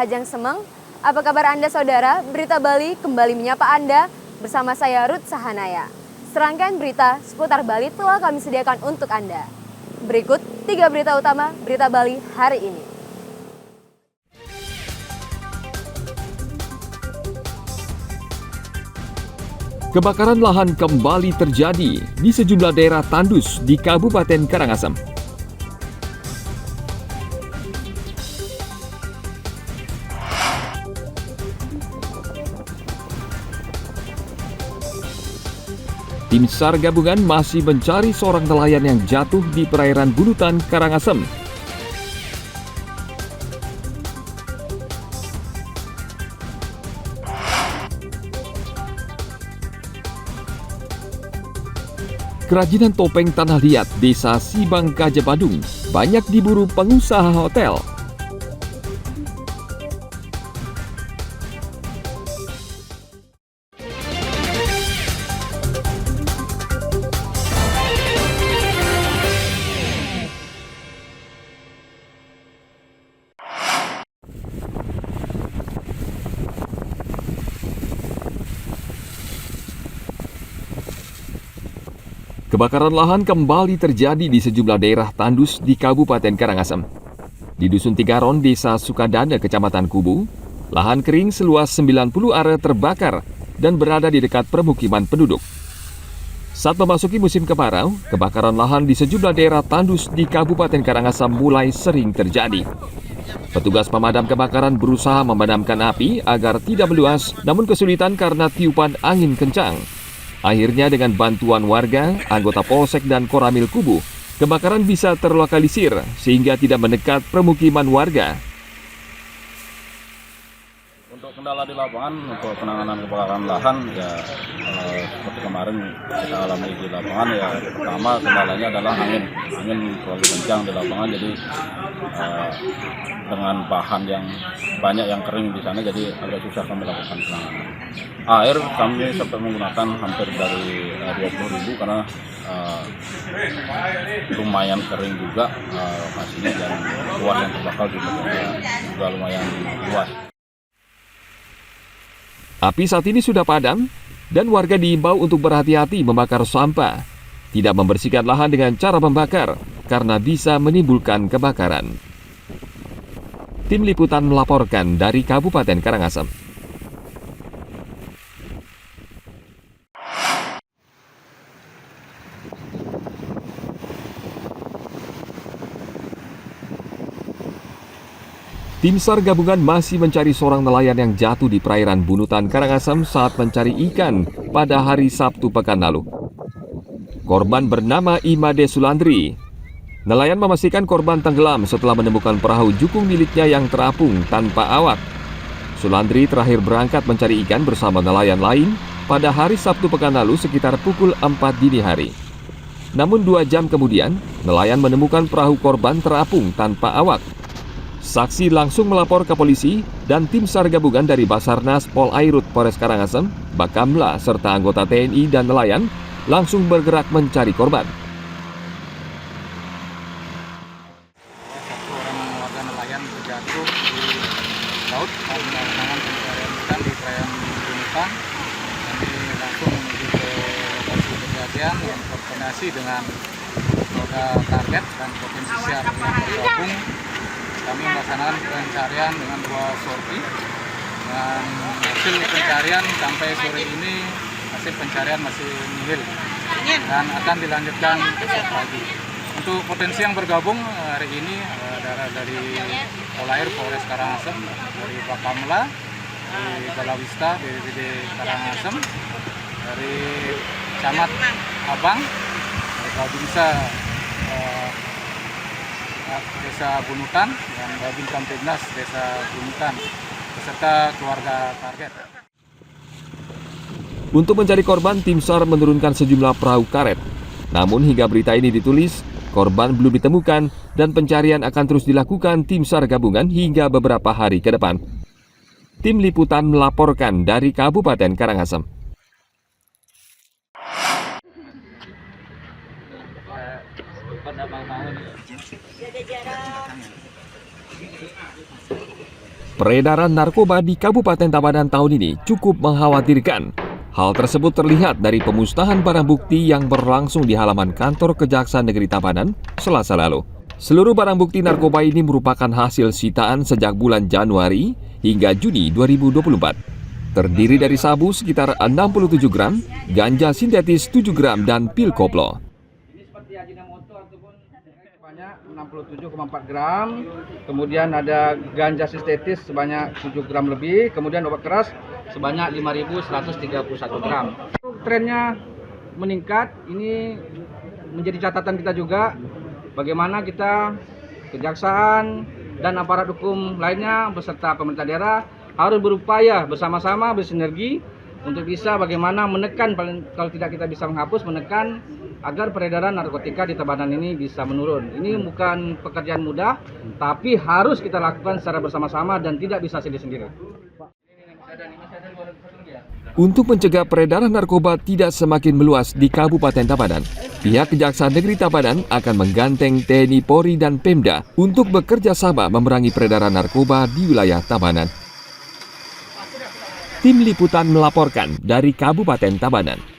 Pahajang Semeng. Apa kabar Anda saudara? Berita Bali kembali menyapa Anda bersama saya Ruth Sahanaya. Serangkaian berita seputar Bali telah kami sediakan untuk Anda. Berikut 3 berita utama Berita Bali hari ini. Kebakaran lahan kembali terjadi di sejumlah daerah tandus di Kabupaten Karangasem. Tim SAR gabungan masih mencari seorang nelayan yang jatuh di perairan Bunutan, Karangasem. Kerajinan topeng tanah liat Desa Sibangkaja Badung banyak diburu pengusaha hotel. Kebakaran lahan kembali terjadi di sejumlah daerah tandus di Kabupaten Karangasem. Di Dusun Tigaron, Desa Sukadana, Kecamatan Kubu, lahan kering seluas 90 are terbakar dan berada di dekat permukiman penduduk. Saat memasuki musim kemarau, kebakaran lahan di sejumlah daerah tandus di Kabupaten Karangasem mulai sering terjadi. Petugas pemadam kebakaran berusaha memadamkan api agar tidak meluas, namun kesulitan karena tiupan angin kencang. Akhirnya dengan bantuan warga, anggota Polsek dan Koramil Kubu, kebakaran bisa terlokalisir sehingga tidak mendekat permukiman warga. Untuk kendala di lapangan, untuk penanganan kebakaran lahan, ya seperti kemarin kita alami di lapangan, ya pertama kendalanya adalah angin terlalu kencang di lapangan, jadi dengan bahan yang banyak yang kering di sana, jadi agak susah kami lakukan penanganan. Air kami sempat menggunakan hampir dari 20.000 karena lumayan kering juga lokasinya, dan luas yang terbakar juga lumayan luas. Api saat ini sudah padam dan warga diimbau untuk berhati-hati membakar sampah, tidak membersihkan lahan dengan cara membakar karena bisa menimbulkan kebakaran. Tim Liputan melaporkan dari Kabupaten Karangasem. Tim SAR gabungan masih mencari seorang nelayan yang jatuh di perairan Bunutan, Karangasem saat mencari ikan pada hari Sabtu pekan lalu. Korban bernama Imade Sulandri. Nelayan memastikan korban tenggelam setelah menemukan perahu jukung miliknya yang terapung tanpa awak. Sulandri terakhir berangkat mencari ikan bersama nelayan lain pada hari Sabtu pekan lalu sekitar pukul 4 dini hari. Namun 2 jam kemudian, nelayan menemukan perahu korban terapung tanpa awak. Saksi langsung melapor ke polisi dan tim SAR gabungan dari Basarnas, Polairut, Polres Karangasem, Bakamla, serta anggota TNI dan nelayan langsung bergerak mencari korban. Satu orang warga nelayan terjatuh di laut karena penanganan pencarian ikan di perairan Bunutan. Kami langsung menuju ke lokasi kejadian yang berkoordinasi dengan Polda Target dan Provinsi Siak yang bergabung. Kami melaksanakan pencarian dengan 2 sorti, dan hasil pencarian sampai sore ini hasil pencarian masih nihil dan akan dilanjutkan besok pagi. Untuk potensi yang bergabung hari ini dari Polair, Polres Karangasem, dari Bakamla, dari Balawista, BPBD Karangasem, dari Camat Abang, dari Babinsa Desa Bunutan, dan Babin Kamtibnas Desa Bunutan beserta keluarga target. Untuk mencari korban, tim SAR menurunkan sejumlah perahu karet. Namun hingga berita ini ditulis, korban belum ditemukan dan pencarian akan terus dilakukan tim SAR gabungan hingga beberapa hari ke depan. Tim Liputan melaporkan dari Kabupaten Karangasem. Pada mau jaga jarak. Peredaran narkoba di Kabupaten Tabanan tahun ini cukup mengkhawatirkan. Hal tersebut terlihat dari pemusnahan barang bukti yang berlangsung di halaman kantor Kejaksaan Negeri Tabanan Selasa lalu. Seluruh barang bukti narkoba ini merupakan hasil sitaan sejak bulan Januari hingga Juni 2024. Terdiri dari sabu sekitar 67 gram, ganja sintetis 7 gram, dan pil koplo. Sebanyak 67,4 gram, kemudian ada ganja sintetis sebanyak 7 gram lebih, kemudian obat keras sebanyak 5.131 gram. Trennya meningkat, ini menjadi catatan kita juga bagaimana kita, kejaksaan, dan aparat hukum lainnya beserta pemerintah daerah harus berupaya bersama-sama bersinergi untuk bisa bagaimana menekan, kalau tidak kita bisa menghapus, menekan agar peredaran narkotika di Tabanan ini bisa menurun. Ini bukan pekerjaan mudah, tapi harus kita lakukan secara bersama-sama dan tidak bisa sendiri-sendiri. Untuk mencegah peredaran narkoba tidak semakin meluas di Kabupaten Tabanan, pihak Kejaksaan Negeri Tabanan akan menggandeng TNI, Polri, dan Pemda untuk bekerja sama memerangi peredaran narkoba di wilayah Tabanan. Tim Liputan melaporkan dari Kabupaten Tabanan.